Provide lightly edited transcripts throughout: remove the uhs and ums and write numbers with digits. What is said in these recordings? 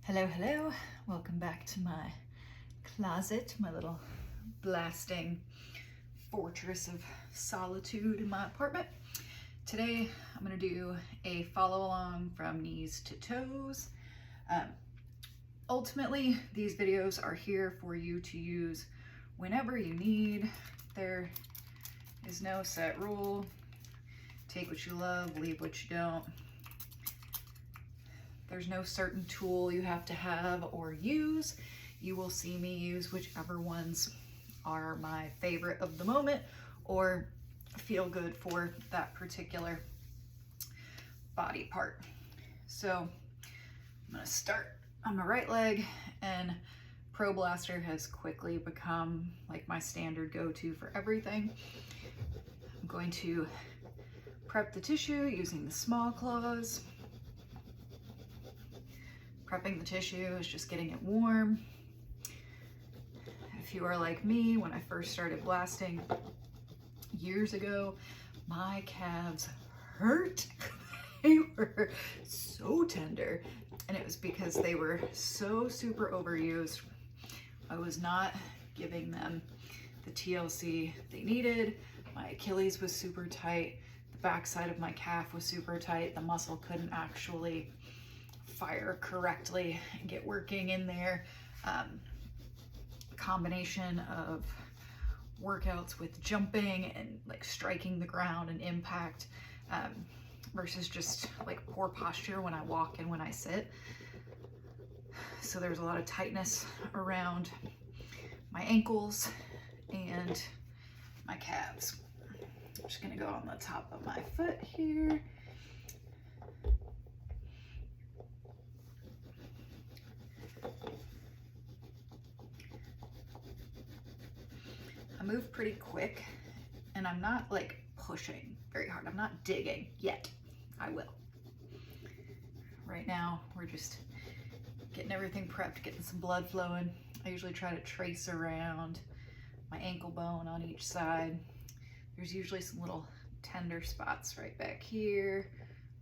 Hello, hello. Welcome back to my closet, my little blasting fortress of solitude in my apartment. Today, I'm going to do a follow along from knees to toes. Ultimately, these videos are here for you to use whenever you need. There is no set rule. Take what you love, leave what you don't. There's no certain tool you have to have or use. You will see me use whichever ones are my favorite of the moment or feel good for that particular body part. So I'm gonna start on my right leg, and Pro Blaster has quickly become like my standard go-to for everything. I'm going to prep the tissue using the small claws. Prepping the tissue is just getting it warm. If you are like me, when I first started blasting years ago, my calves hurt. They were so tender, and it was because they were so super overused. I was not giving them the TLC they needed. My Achilles was super tight. The backside of my calf was super tight. The muscle couldn't actually fire correctly and get working in there. Combination of workouts with jumping and like striking the ground and impact versus just like poor posture when I walk and when I sit. So there's a lot of tightness around my ankles and my calves. I'm just gonna go on the top of my foot here. I move pretty quick, and I'm not like pushing very hard. I'm not digging yet. I will. Right now, we're just getting everything prepped, getting some blood flowing. I usually try to trace around my ankle bone on each side. There's usually some little tender spots right back here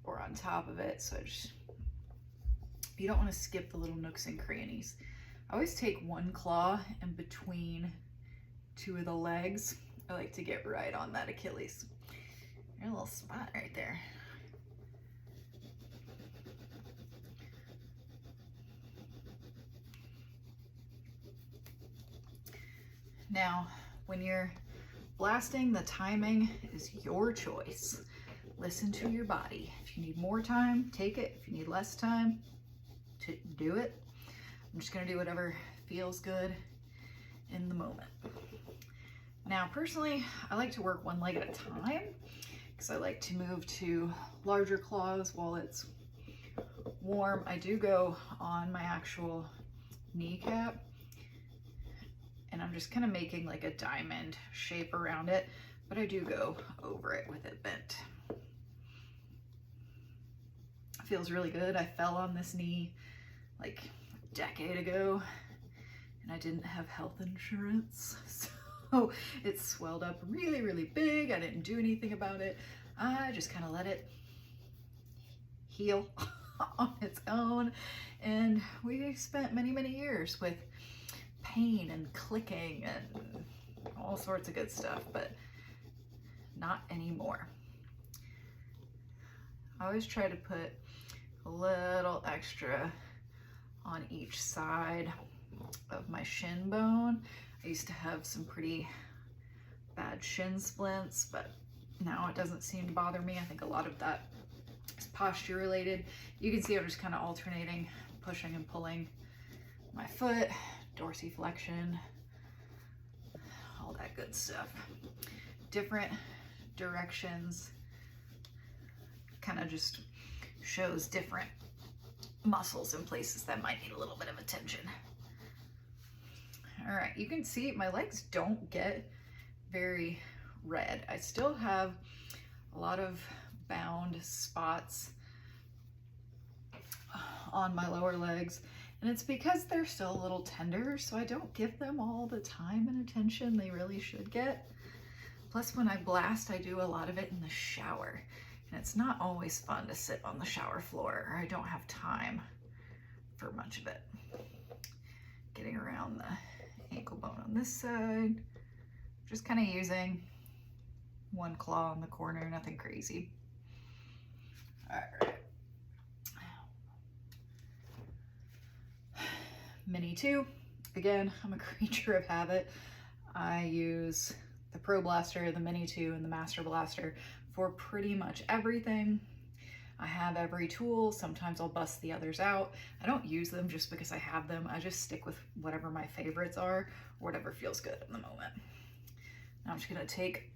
or on top of it. So you don't want to skip the little nooks and crannies. I always take one claw in between two of the legs. I like to get right on that Achilles. There's a little spot right there. Now, when you're blasting, the timing is your choice. Listen to your body. If you need more time, take it. If you need less time, to do it. I'm just gonna do whatever feels good in the moment. Now, personally, I like to work one leg at a time because I like to move to larger claws while it's warm. I do go on my actual kneecap, and I'm just kind of making like a diamond shape around it, but I do go over it with it bent. It feels really good. I fell on this knee like a decade ago, and I didn't have health insurance, so it swelled up really, really big. I didn't do anything about it. I just kind of let it heal on its own, and we spent many, many years with pain and clicking and all sorts of good stuff, but not anymore. I always try to put a little extra on each side of my shin bone. I used to have some pretty bad shin splints, but now it doesn't seem to bother me. I think a lot of that is posture related. You can see I'm just kind of alternating, pushing and pulling my foot, dorsiflexion, all that good stuff. Different directions kind of just shows different muscles in places that might need a little bit of attention. All right, you can see my legs don't get very red. I still have a lot of bound spots on my lower legs, and it's because they're still a little tender, so I don't give them all the time and attention they really should get. Plus, when I blast, I do a lot of it in the shower, and it's not always fun to sit on the shower floor, or I don't have time for much of it. Getting around the ankle bone on this side, just kind of using one claw in the corner, nothing crazy. All right. Mini 2. Again, I'm a creature of habit. I use the Pro Blaster, the Mini 2, and the Master Blaster for pretty much everything. I have every tool. Sometimes I'll bust the others out. I don't use them just because I have them. I just stick with whatever my favorites are, or whatever feels good in the moment. Now I'm just gonna take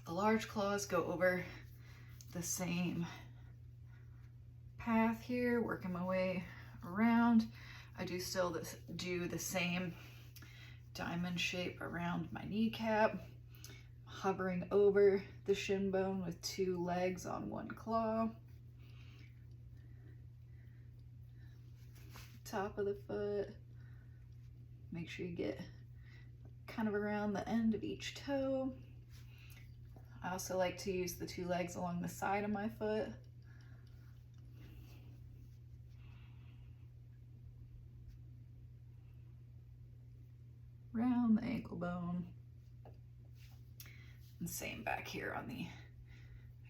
the large claws, go over the same path here, working my way around. I do still do the same diamond shape around my kneecap, hovering over the shin bone with 2 legs on 1 claw. Top of the foot. Make sure you get kind of around the end of each toe. I also like to use the 2 legs along the side of my foot. Around the ankle bone. And same back here on the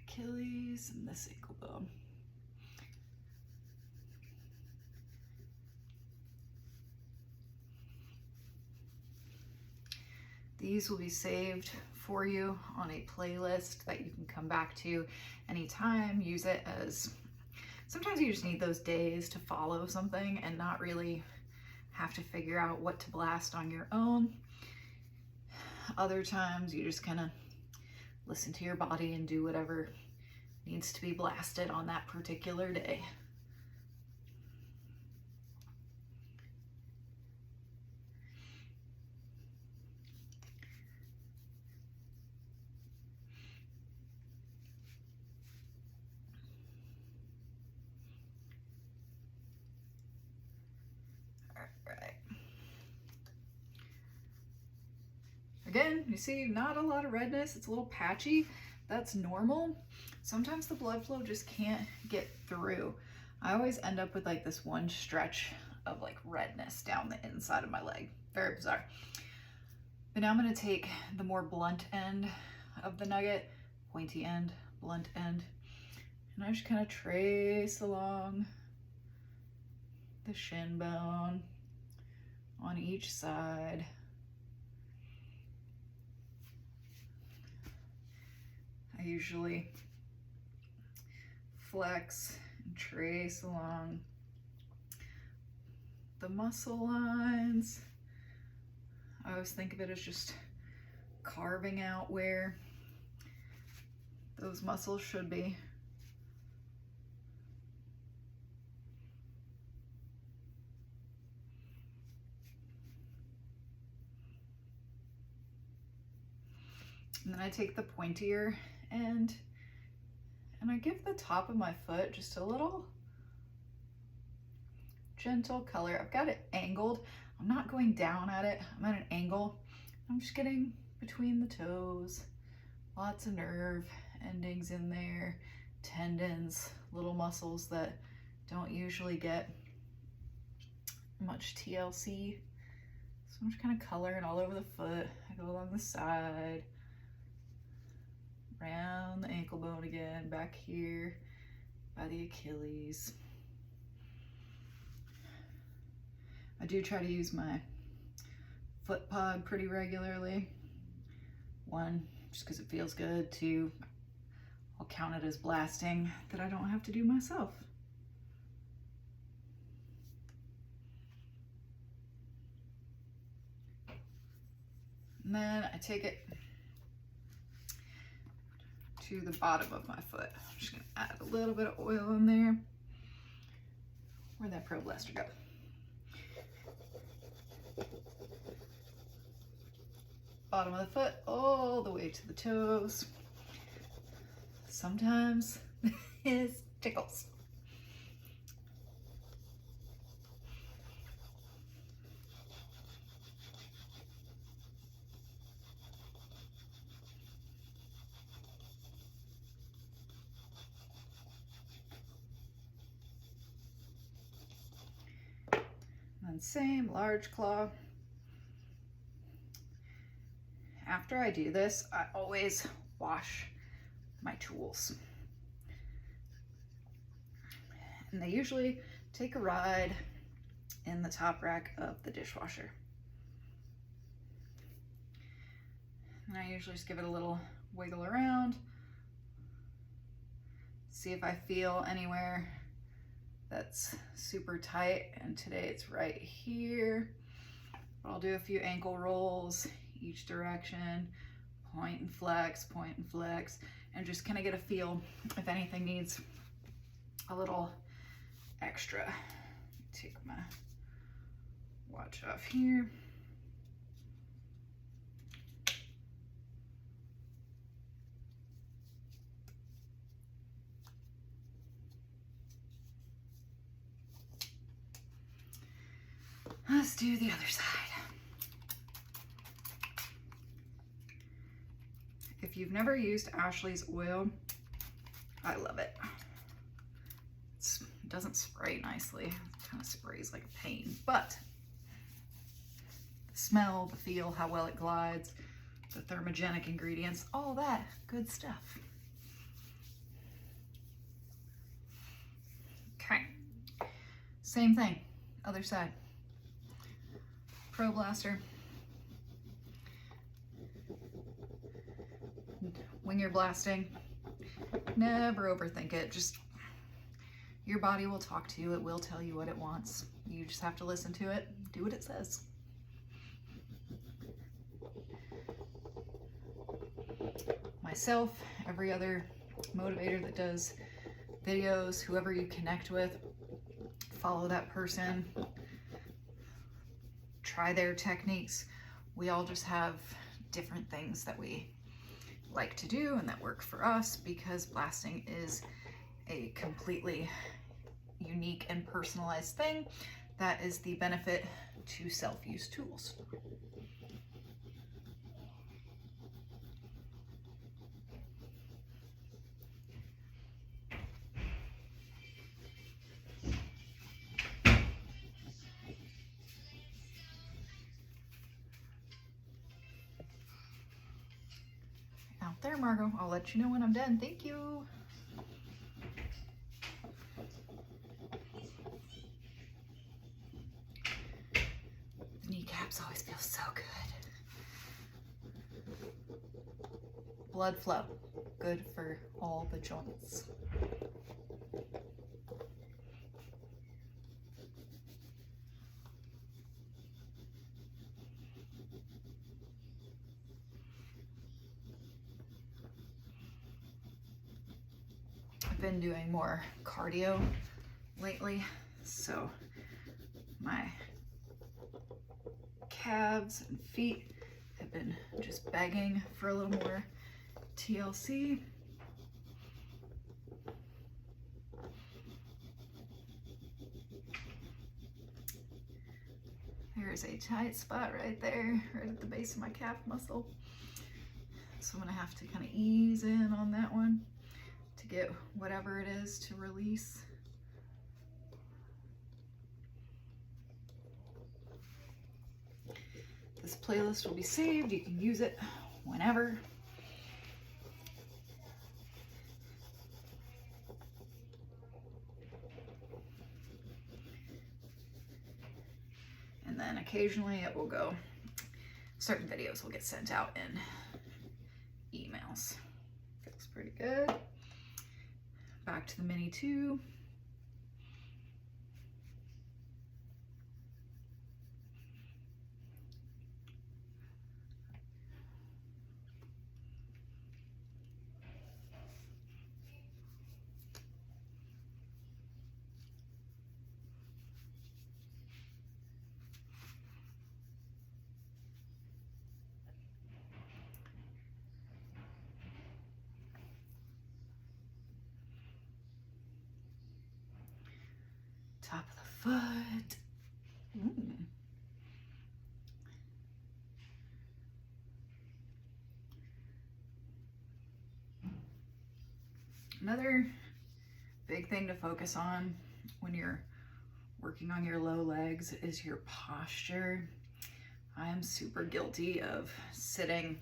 Achilles and this ankle bone. These will be saved for you on a playlist that you can come back to anytime. Use it as, sometimes you just need those days to follow something and not really have to figure out what to blast on your own. Other times you just kind of listen to your body and do whatever needs to be blasted on that particular day. Again, you see not a lot of redness, it's a little patchy. That's normal. Sometimes the blood flow just can't get through. I always end up with like this one stretch of like redness down the inside of my leg. Very bizarre. But now I'm gonna take the more blunt end of the nugget, pointy end, blunt end, and I just kind of trace along the shin bone on each side. I usually flex and trace along the muscle lines. I always think of it as just carving out where those muscles should be. And then I take the pointier end and I give the top of my foot just a little gentle color. I've got it angled. I'm not going down at it. I'm at an angle. I'm just getting between the toes. Lots of nerve endings in there, tendons, little muscles that don't usually get much TLC. So I'm just kind of coloring all over the foot. I go along the side, around the ankle bone again, back here by the Achilles. I do try to use my foot pod pretty regularly. 1, just because it feels good. 2, I'll count it as blasting that I don't have to do myself. And then I take it to the bottom of my foot. I'm just gonna add a little bit of oil in there. Where'd that Pro Blaster go? Bottom of the foot all the way to the toes. Sometimes it tickles. And same, large claw. After I do this, I always wash my tools. And they usually take a ride in the top rack of the dishwasher. And I usually just give it a little wiggle around, see if I feel anywhere that's super tight, and today it's right here. I'll do a few ankle rolls each direction, point and flex, and just kind of get a feel if anything needs a little extra. Take my watch off here. Let's do the other side. If you've never used Ashley's oil, I love it. It doesn't spray nicely. It kind of sprays like a pain, but the smell, the feel, how well it glides, the thermogenic ingredients, all that good stuff. Okay, same thing, other side. Pro Blaster. When you're blasting, never overthink it. Just, your body will talk to you. It will tell you what it wants. You just have to listen to it, do what it says. Myself, every other motivator that does videos, whoever you connect with, follow that person, try their techniques. We all just have different things that we like to do and that work for us, because blasting is a completely unique and personalized thing. That is the benefit to self-use tools. Out there, Margot. I'll let you know when I'm done. Thank you. The kneecaps always feel so good. Blood flow, good for all the joints. I've been doing more cardio lately, so my calves and feet have been just begging for a little more TLC. There's a tight spot right there, right at the base of my calf muscle. So I'm gonna have to kind of ease in on that one to get whatever it is to release. This playlist will be saved. You can use it whenever. And then occasionally it will go, certain videos will get sent out in emails. Feels pretty good. Back to the Mini 2. Top of the foot. Another big thing to focus on when you're working on your low legs is your posture. I am super guilty of sitting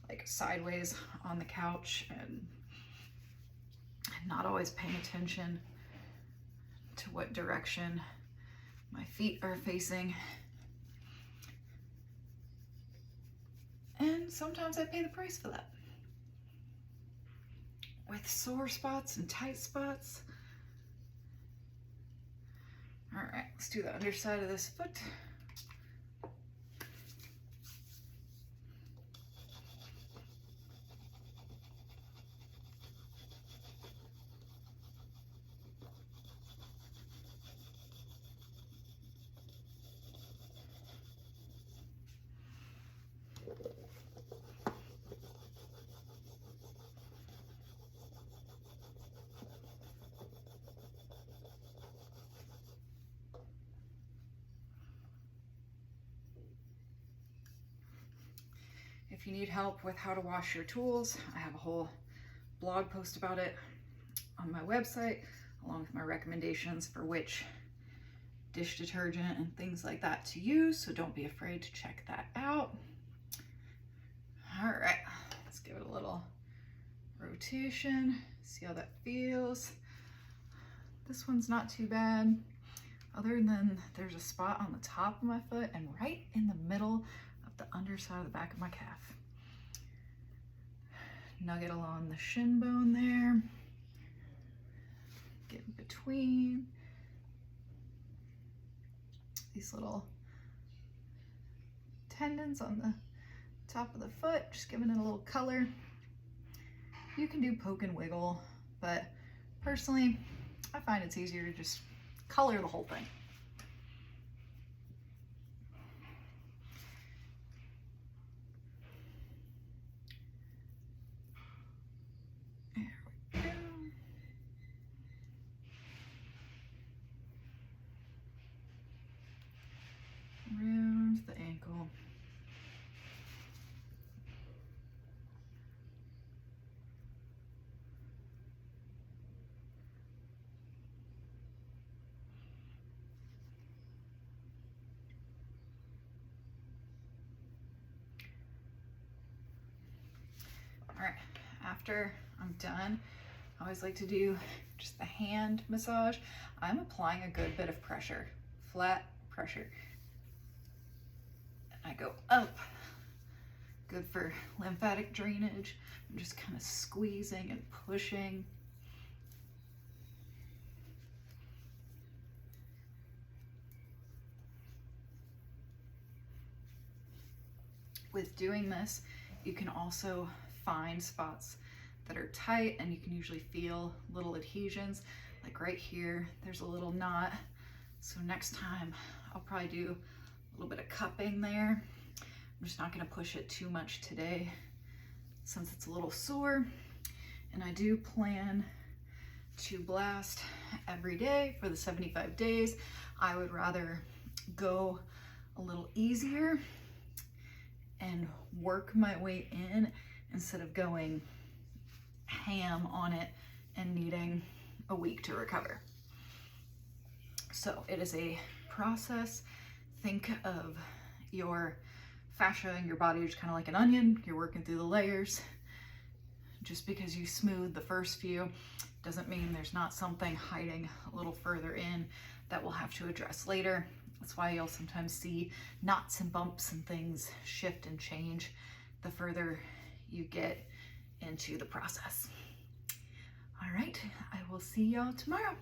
like sideways on the couch and not always paying attention to what direction my feet are facing. And sometimes I pay the price for that. With sore spots and tight spots. All right, let's do the underside of this foot. If you need help with how to wash your tools, I have a whole blog post about it on my website, along with my recommendations for which dish detergent and things like that to use, so don't be afraid to check that out. All right, let's give it a little rotation, see how that feels. This one's not too bad, other than there's a spot on the top of my foot and right in the middle of the underside of the back of my calf. Nugget along the shin bone there. Get in between these little tendons on the top of the foot, just giving it a little color. You can do poke and wiggle, but personally, I find it's easier to just color the whole thing. Around the ankle. All right, after I'm done, I always like to do just the hand massage. I'm applying a good bit of pressure, flat pressure. I go up, good for lymphatic drainage. I'm just kind of squeezing and pushing. With doing this, you can also find spots that are tight, and you can usually feel little adhesions. Like right here, there's a little knot. So next time I'll probably do a little bit of cupping there. I'm just not gonna push it too much today since it's a little sore. And I do plan to blast every day for the 75 days. I would rather go a little easier and work my way in instead of going ham on it and needing a week to recover. So it is a process. Think of your fascia in your body just kind of like an onion. You're working through the layers. Just because you smooth the first few doesn't mean there's not something hiding a little further in that we'll have to address later. That's why you'll sometimes see knots and bumps and things shift and change the further you get into the process. All right, I will see y'all tomorrow.